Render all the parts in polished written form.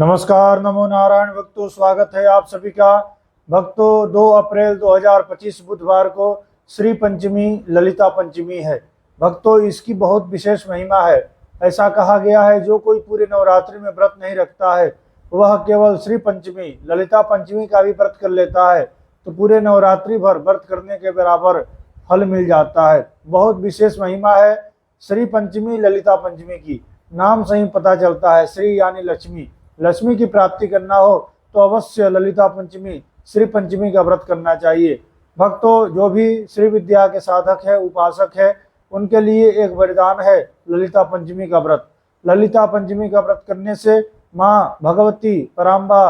नमस्कार, नमो नारायण भक्तों, स्वागत है आप सभी का। भक्तों, 2 अप्रैल 2025 बुधवार को श्री पंचमी ललिता पंचमी है। भक्तों, इसकी बहुत विशेष महिमा है। ऐसा कहा गया है, जो कोई पूरे नवरात्रि में व्रत नहीं रखता है वह केवल श्री पंचमी ललिता पंचमी का भी व्रत कर लेता है तो पूरे नवरात्रि भर व्रत करने के बराबर फल मिल जाता है। बहुत विशेष महिमा है श्री पंचमी ललिता पंचमी की। नाम से ही पता चलता है, श्री यानी लक्ष्मी। लक्ष्मी की प्राप्ति करना हो तो अवश्य ललिता पंचमी श्री पंचमी का व्रत करना चाहिए। भक्तों, जो भी श्री विद्या के साधक है, उपासक है, उनके लिए एक वरदान है ललिता पंचमी का व्रत। ललिता पंचमी का व्रत करने से माँ भगवती पराम्बा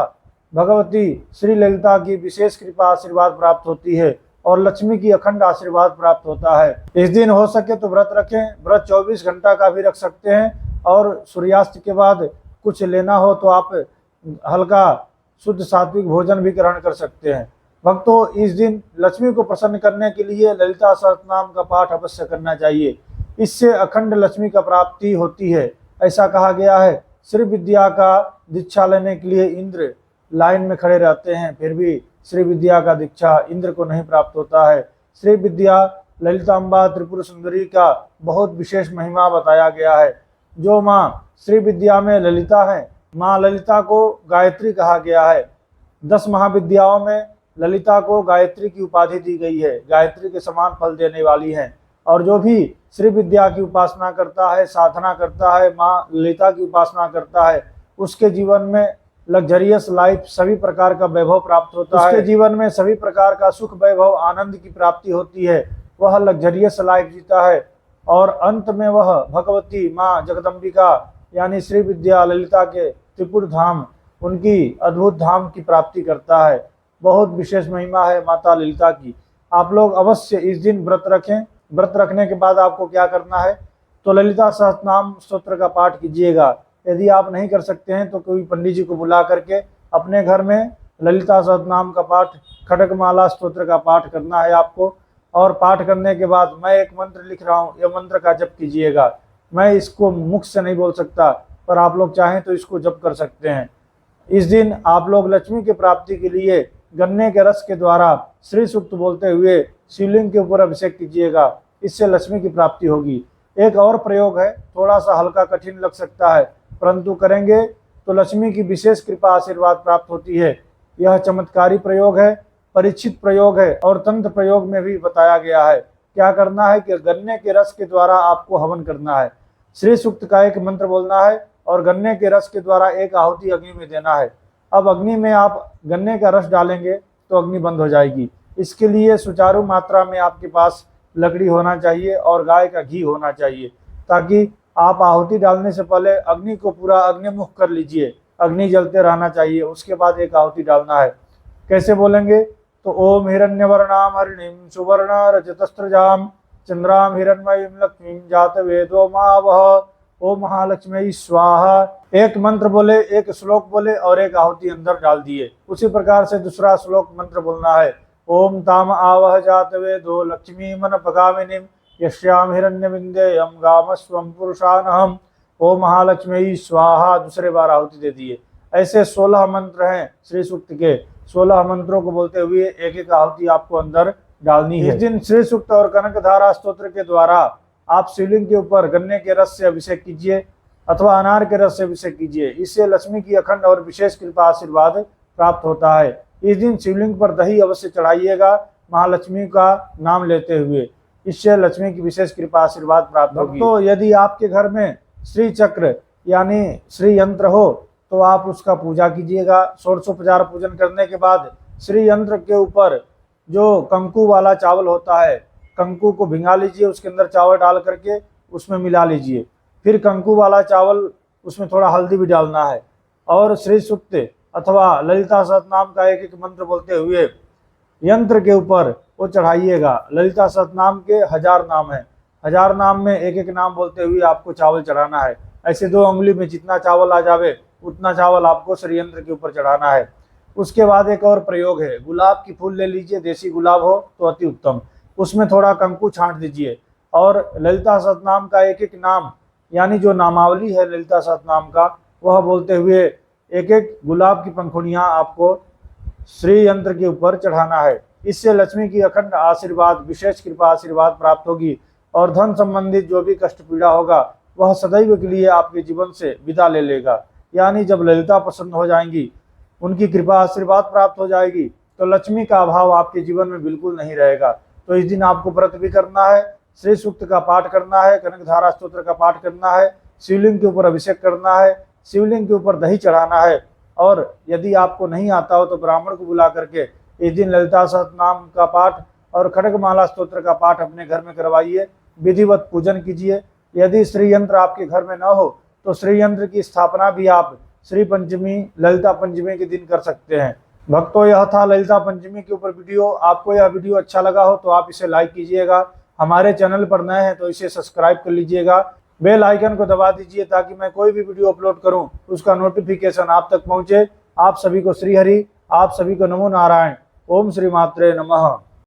भगवती श्री ललिता की विशेष कृपा आशीर्वाद प्राप्त होती है और लक्ष्मी की अखंड आशीर्वाद प्राप्त होता है। इस दिन हो सके तो व्रत रखें। व्रत 24 घंटा का भी रख सकते हैं और सूर्यास्त के बाद कुछ लेना हो तो आप हल्का शुद्ध सात्विक भोजन भी ग्रहण कर सकते हैं। भक्तों, इस दिन लक्ष्मी को प्रसन्न करने के लिए ललिता सहस्त्रनाम का पाठ अवश्य करना चाहिए। इससे अखंड लक्ष्मी का प्राप्ति होती है। ऐसा कहा गया है, श्री विद्या का दीक्षा लेने के लिए इंद्र लाइन में खड़े रहते हैं, फिर भी श्री विद्या का दीक्षा इंद्र को नहीं प्राप्त होता है। श्री विद्या ललितांबा त्रिपुर सुंदरी का बहुत विशेष महिमा बताया गया है। जो माँ श्री विद्या में ललिता है, माँ ललिता को गायत्री कहा गया है। 10 महाविद्याओं में ललिता को गायत्री की उपाधि दी गई है। गायत्री के समान फल देने वाली हैं। और जो भी श्री विद्या की उपासना करता है, साधना करता है, माँ ललिता की उपासना करता है, उसके जीवन में लग्जरियस लाइफ, सभी प्रकार का वैभव प्राप्त होता है। उसके जीवन में सभी प्रकार का सुख, वैभव, आनंद की प्राप्ति होती है। वह लग्जरियस लाइफ जीता है और अंत में वह भगवती माँ जगदम्बिका यानी श्री विद्या ललिता के त्रिपुर धाम, उनकी अद्भुत धाम की प्राप्ति करता है। बहुत विशेष महिमा है माता ललिता की। आप लोग अवश्य इस दिन व्रत रखें। व्रत रखने के बाद आपको क्या करना है तो ललिता सहस्त्रनाम स्तोत्र का पाठ कीजिएगा। यदि आप नहीं कर सकते हैं तो कोई पंडित जी को बुला करके अपने घर में ललिता सहस्त्रनाम का पाठ, खड्गमाला स्तोत्र का पाठ करना है आपको। और पाठ करने के बाद मैं एक मंत्र लिख रहा हूँ, यह मंत्र का जप कीजिएगा। मैं इसको मुख से नहीं बोल सकता, पर आप लोग चाहें तो इसको जप कर सकते हैं। इस दिन आप लोग लक्ष्मी की प्राप्ति के लिए गन्ने के रस के द्वारा श्री सूक्त बोलते हुए शिवलिंग के ऊपर अभिषेक कीजिएगा। इससे लक्ष्मी की प्राप्ति होगी। एक और प्रयोग है, थोड़ा सा हल्का कठिन लग सकता है, परंतु करेंगे तो लक्ष्मी की विशेष कृपा आशीर्वाद प्राप्त होती है। यह चमत्कारी प्रयोग है, परीक्षित प्रयोग है और तंत्र प्रयोग में भी बताया गया है। क्या करना है कि गन्ने के रस के द्वारा आपको हवन करना है। श्री सूक्त का एक मंत्र बोलना है और गन्ने के रस के द्वारा एक आहुति अग्नि में देना है। अब अग्नि में आप गन्ने का रस डालेंगे तो अग्नि बंद हो जाएगी। इसके लिए सुचारू मात्रा में आपके पास लकड़ी होना चाहिए और गाय का घी होना चाहिए, ताकि आप आहुति डालने से पहले अग्नि को पूरा अग्निमुख कर लीजिए। अग्नि जलते रहना चाहिए, उसके बाद एक आहुति डालना है। कैसे बोलेंगे तो ओम हिरण्यवर्णाम हरिणीम सुवर्ण रजतस्त्रजाम चंद्राम हिरण्मयीं लक्ष्मीं जात वेदो मावह ओम महालक्ष्मी स्वाहा। एक मंत्र बोले, एक श्लोक बोले और एक आहुति अंदर डाल दिए। उसी प्रकार से दूसरा श्लोक मंत्र बोलना है, ओम ताम आवह जात वेदो लक्ष्मी मन पगामिनीम यश्याम हिरण्यविंदेयम गामस्वम पुरुषानहम ओम महालक्ष्मी स्वाहा। दूसरे बार आहुति दे दिए। ऐसे 16 मंत्र हैं श्री सूक्त के। 16 मंत्रों को बोलते हुए एक एक आहुति आपको अंदर डालनी है। इस दिन श्री सूक्त और कनकधारा स्तोत्र के द्वारा आप शिवलिंग के ऊपर गन्ने के रस से अभिषेक कीजिए अथवा अनार के रस से अभिषेक कीजिए। इससे लक्ष्मी की अखंड और विशेष कृपा आशीर्वाद प्राप्त होता है। इस दिन शिवलिंग पर दही अवश्य चढ़ाइएगा महालक्ष्मी का नाम लेते हुए। इससे लक्ष्मी की विशेष कृपा आशीर्वाद प्राप्त होगी। तो यदि आपके घर में श्री चक्र यानी श्री यंत्र हो तो आप उसका पूजा कीजिएगा। षोडशोपचार पूजन करने के बाद श्री यंत्र के ऊपर जो कंकु वाला चावल होता है, कंकु को भिंगा लीजिए, उसके अंदर चावल डाल करके उसमें मिला लीजिए। फिर कंकु वाला चावल, उसमें थोड़ा हल्दी भी डालना है और श्री सूक्त अथवा ललिता सहस्त्रनाम का एक एक मंत्र बोलते हुए यंत्र के ऊपर वो चढ़ाइएगा। ललिता सहस्त्रनाम के 1000 नाम है। 1000 नाम में एक एक नाम बोलते हुए आपको चावल चढ़ाना है। ऐसे 2 उंगली में जितना चावल आ जावे उतना चावल आपको श्री यंत्र के ऊपर चढ़ाना है। उसके बाद एक और प्रयोग है, गुलाब की फूल ले लीजिए, देसी गुलाब हो तो अति उत्तम। उसमें थोड़ा कंकु छांट दीजिए और ललिता सहस्त्रनाम का एक एक नाम यानी जो नामावली है ललिता सहस्त्रनाम का, वह बोलते हुए एक एक गुलाब की पंखुड़ियां आपको श्री यंत्र के ऊपर चढ़ाना है। इससे लक्ष्मी की अखंड आशीर्वाद, विशेष कृपा आशीर्वाद प्राप्त होगी और धन संबंधित जो भी कष्ट पीड़ा होगा वह सदैव के लिए आपके जीवन से विदा ले लेगा। यानी जब ललिता प्रसन्न हो जाएंगी, उनकी कृपा आशीर्वाद प्राप्त हो जाएगी, तो लक्ष्मी का अभाव आपके जीवन में बिल्कुल नहीं रहेगा। तो इस दिन आपको व्रत भी करना है, श्री सूक्त का पाठ करना है, कनकधारा स्तोत्र का पाठ करना है, शिवलिंग के ऊपर अभिषेक करना है, शिवलिंग के ऊपर दही चढ़ाना है। और यदि आपको नहीं आता हो तो ब्राह्मण को बुला करके इस दिन ललिता सहस्त्रनाम का पाठ और खड्गमाला स्तोत्र का पाठ अपने घर में करवाइए, विधिवत पूजन कीजिए। यदि श्री यंत्र आपके घर में न हो तो श्री यंत्र की स्थापना भी आप श्री पंचमी, ललिता पंचमी के दिन कर सकते हैं। भक्तों, यह था ललिता पंचमी के ऊपर वीडियो। आपको यह वीडियो अच्छा लगा हो तो आप इसे लाइक कीजिएगा। हमारे चैनल पर नए हैं तो इसे सब्सक्राइब कर लीजिएगा। बेल आइकन को दबा दीजिए ताकि मैं कोई भी वीडियो अपलोड करूं उसका नोटिफिकेशन आप तक पहुंचे। आप सभी को श्री हरि, आप सभी को नमो नारायण। ओम श्री मात्रे नमः।